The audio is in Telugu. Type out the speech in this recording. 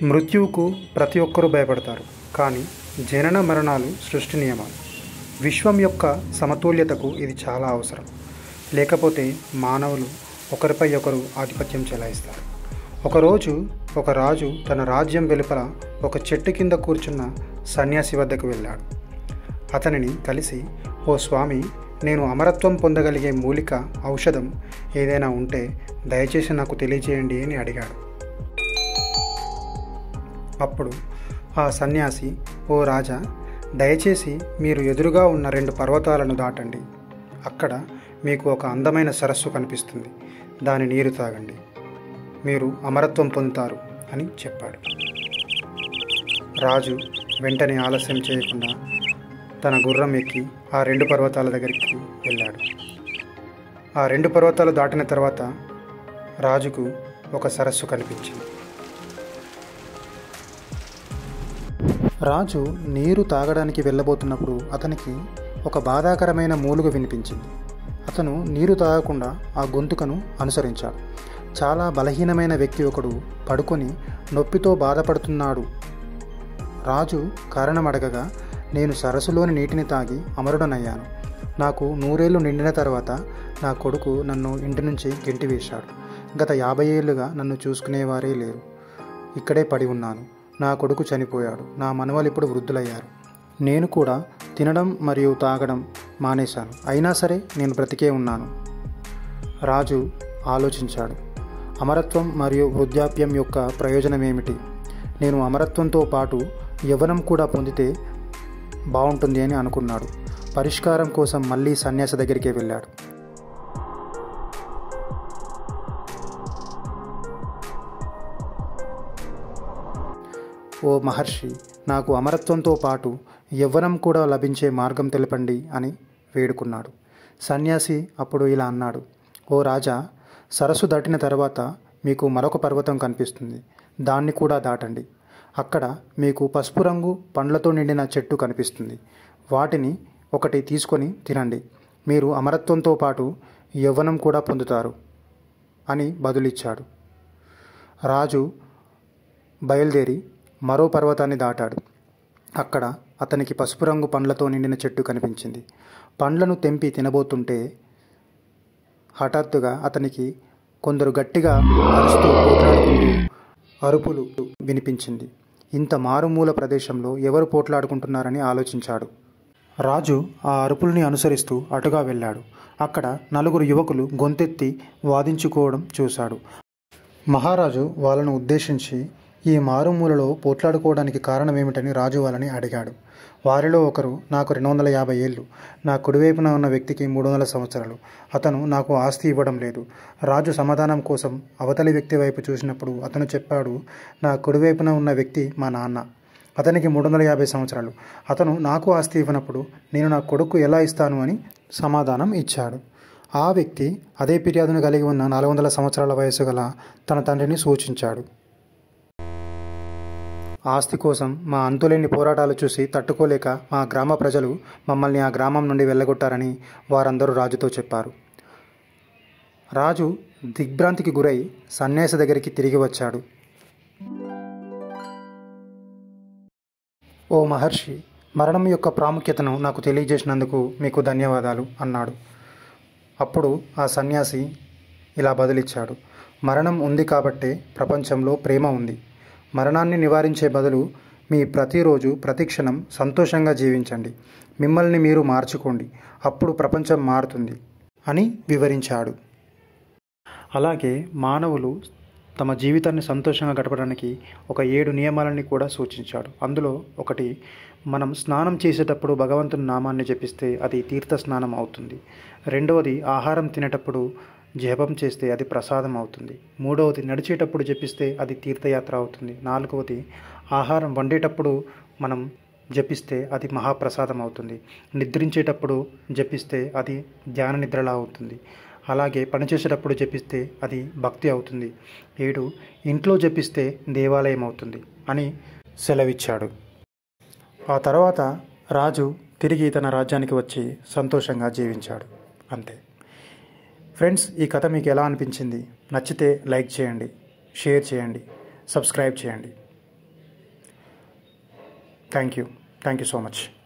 మృత్యువుకు ప్రతి ఒక్కరూ భయపడతారు, కానీ జనన మరణాలు సృష్టి నియమాలు. విశ్వం యొక్క సమతుల్యతకు ఇది చాలా అవసరం. లేకపోతే మానవులు ఒకరిపై ఒకరు ఆధిపత్యం చెలాయిస్తారు. ఒకరోజు ఒక రాజు తన రాజ్యం వెలుపల ఒక చెట్టు కింద కూర్చున్న సన్యాసి వద్దకు వెళ్ళాడు. అతనిని కలిసి, ఓ స్వామి, నేను అమరత్వం పొందగలిగే మూలిక ఔషధం ఏదైనా ఉంటే దయచేసి నాకు తెలియజేయండి అని అడిగాడు. అప్పుడు ఆ సన్యాసి, ఓ రాజా, దయచేసి మీరు ఎదురుగా ఉన్న 2 పర్వతాలను దాటండి. అక్కడ మీకు ఒక అందమైన సరస్సు కనిపిస్తుంది. దాని నీరు తాగండి. మీరు అమరత్వం పొందుతారు అని చెప్పాడు. రాజు వెంటనే ఆలస్యం చేయకుండా తన గుర్రం ఎక్కి ఆ 2 పర్వతాల దగ్గరికి వెళ్ళాడు. ఆ 2 పర్వతాలు దాటిన తర్వాత రాజుకు ఒక సరస్సు కనిపించింది. రాజు నీరు తాగడానికి వెళ్ళబోతున్నప్పుడు అతనికి ఒక బాధాకరమైన మూలుగ వినిపించింది. అతను నీరు తాగకుండా ఆ గొంతుకను అనుసరించాడు. చాలా బలహీనమైన వ్యక్తి ఒకడు పడుకొని నొప్పితో బాధపడుతున్నాడు. రాజు కారణం అడగగా, నేను సరస్సులోని నీటిని తాగి అమరుడనయ్యాను. నాకు 100 ఏళ్ళు నిండిన తర్వాత నా కొడుకు నన్ను ఇంటి నుంచి గెంటివేశాడు. గత 50 ఏళ్ళుగా నన్ను చూసుకునేవారే లేరు. ఇక్కడే పడి ఉన్నాను. నా కొడుకు చనిపోయాడు. నా మనవలు ఇప్పుడు వృద్ధులయ్యారు. నేను కూడా తినడం మరియు తాగడం మానేశాను. అయినా సరే నేను బ్రతికే ఉన్నాను. రాజు ఆలోచించాడు. అమరత్వం మరియు వృద్ధాప్యం యొక్క ప్రయోజనం ఏమిటి? నేను అమరత్వంతో పాటు యవ్వనం కూడా పొందితే బాగుంటుంది అని అనుకున్నాడు. పరిష్కారం కోసం మళ్ళీ సన్యాసి దగ్గరికి వెళ్ళాడు. ఓ మహర్షి, నాకు అమరత్వంతో పాటు యవ్వనం కూడా లభించే మార్గం తెలపండి అని వేడుకున్నాడు. సన్యాసి అప్పుడు ఇలా అన్నాడు, ఓ రాజా, సరస్సు దాటిన తర్వాత మీకు మరొక పర్వతం కనిపిస్తుంది. దాన్ని కూడా దాటండి. అక్కడ మీకు పసుపు రంగు పండ్లతో నిండిన చెట్టు కనిపిస్తుంది. వాటిని ఒకటి తీసుకొని తినండి. మీరు అమరత్వంతో పాటు యవ్వనం కూడా పొందుతారు అని బదులిచ్చాడు. రాజు బయలుదేరి మరో పర్వతాన్ని దాటాడు. అక్కడ అతనికి పసుపు రంగు పండ్లతో నిండిన చెట్టు కనిపించింది. పండ్లను తెంపి తినబోతుంటే హఠాత్తుగా అతనికి కొందరు గట్టిగా అరుస్తూ పోట్లాడుకుంటూ అరుపులు వినిపించింది. ఇంత మారుమూల ప్రదేశంలో ఎవరు పోట్లాడుకుంటున్నారని ఆలోచించాడు. రాజు ఆ అరుపుల్ని అనుసరిస్తూ అటుగా వెళ్ళాడు. అక్కడ 4 యువకులు గొంతెత్తి వాదించుకోవడం చూశాడు. మహారాజు వాళ్ళను ఉద్దేశించి, ఈ మారుమూలలో పోట్లాడుకోవడానికి కారణమేమిటని రాజు వాళ్ళని అడిగాడు. వారిలో ఒకరు, నాకు 250 ఏళ్ళు, నా కుడివైపున ఉన్న వ్యక్తికి 300 సంవత్సరాలు. అతను నాకు ఆస్తి ఇవ్వడం లేదు. రాజు సమాధానం కోసం అవతలి వ్యక్తి వైపు చూసినప్పుడు అతను చెప్పాడు, నా కుడివైపున ఉన్న వ్యక్తి మా నాన్న. అతనికి 350 సంవత్సరాలు. అతను నాకు ఆస్తి ఇవ్వనప్పుడు నేను నా కొడుకు ఎలా ఇస్తాను అని సమాధానం ఇచ్చాడు. ఆ వ్యక్తి అదే ఫిర్యాదును కలిగి ఉన్న 400 సంవత్సరాల వయసు గల తన తండ్రిని సూచించాడు. ఆస్తి కోసం మా అంతులేని పోరాటాలు చూసి తట్టుకోలేక మా గ్రామ ప్రజలు మమ్మల్ని ఆ గ్రామం నుండి వెళ్ళగొట్టారని వారందరూ రాజుతో చెప్పారు. రాజు దిగ్భ్రాంతికి గురై సన్యాసి దగ్గరికి తిరిగి వచ్చాడు. ఓ మహర్షి, మరణం యొక్క ప్రాముఖ్యతను నాకు తెలియజేసినందుకు మీకు ధన్యవాదాలు అన్నాడు. అప్పుడు ఆ సన్యాసి ఇలా బదులిచ్చాడు, మరణం ఉంది కాబట్టే ప్రపంచంలో ప్రేమ ఉంది. మరణాన్ని నివారించే బదులు మీ ప్రతిరోజు ప్రతిక్షణం సంతోషంగా జీవించండి. మిమ్మల్ని మీరు మార్చుకోండి. అప్పుడు ప్రపంచం మారుతుంది అని వివరించాడు. అలాగే మానవులు తమ జీవితాన్ని సంతోషంగా గడపడానికి ఒక 7 నియమాలని కూడా సూచించాడు. అందులో ఒకటి, మనం స్నానం చేసేటప్పుడు భగవంతుని నామాన్ని జపిస్తే అది తీర్థ స్నానం అవుతుంది. రెండవది, ఆహారం తినేటప్పుడు జపం చేస్తే అది ప్రసాదం అవుతుంది. మూడవది, నడిచేటప్పుడు జపిస్తే అది తీర్థయాత్ర అవుతుంది. నాలుగవది, ఆహారం వండేటప్పుడు మనం జపిస్తే అది మహాప్రసాదం అవుతుంది. నిద్రించేటప్పుడు జపిస్తే అది ధ్యాన నిద్రలా అవుతుంది. అలాగే పనిచేసేటప్పుడు జపిస్తే అది భక్తి అవుతుంది. 7, ఇంట్లో జపిస్తే దేవాలయం అవుతుంది అని సెలవిచ్చాడు. ఆ తర్వాత రాజు తిరిగి తన రాజ్యానికి వచ్చి సంతోషంగా జీవించాడు. అంతే ఫ్రెండ్స్, ఈ కథ మీకు ఎలా అనిపించింది? నచ్చితే లైక్ చేయండి, షేర్ చేయండి, సబ్స్క్రైబ్ చేయండి. Thank you so much.